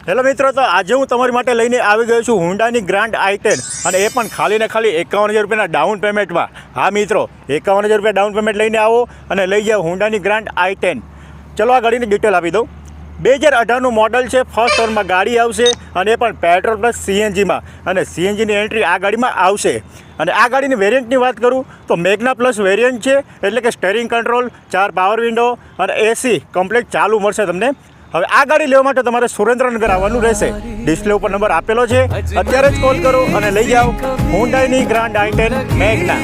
Hello મિત્રો, તો આજે હું તમારી માટે લઈને આવી ગયો છું હુન્ડાની ગ્રાન્ડ i10 અને એ પણ ખાલી ને ખાલી 51,000 રૂપિયાના ડાઉન પેમેન્ટમાં. હા મિત્રો, 51,000 રૂપિયા ડાઉન પેમેન્ટ લઈને આવો અને લઈ જાઓ હુન્ડાની ગ્રાન્ડ i10. ચલો આ ગાડીની ડિટેલ આપી દઉં. 2018નું મોડલ છે, ફર્સ્ટ ઓનમાં ગાડી આવશે અને એ પણ પેટ્રોલ પ્લસ સીએનજીમાં, અને સીએનજીની એન્ટ્રી આ ગાડીમાં આવશે. અને આ ગાડીની વેરિયન્ટની વાત કરું તો મેગ્ના પ્લસ વેરિયન્ટ છે, એટલે કે સ્ટેરિંગ કંટ્રોલ, 4 પાવર વિન્ડો અને એસી કમ્પ્લીટ ચાલુ મળશે તમને. હવે આ ગાડી લેવા માટે તમારે સુરેન્દ્રનગર આવવાનું રહેશે. ડિસ્પ્લે ઉપર નંબર આપેલો છે, અત્યારે જ કોલ કરો અને લઈ જાઓ હુન્ડાઈની ગ્રાન્ડ i10 મેગ્ના.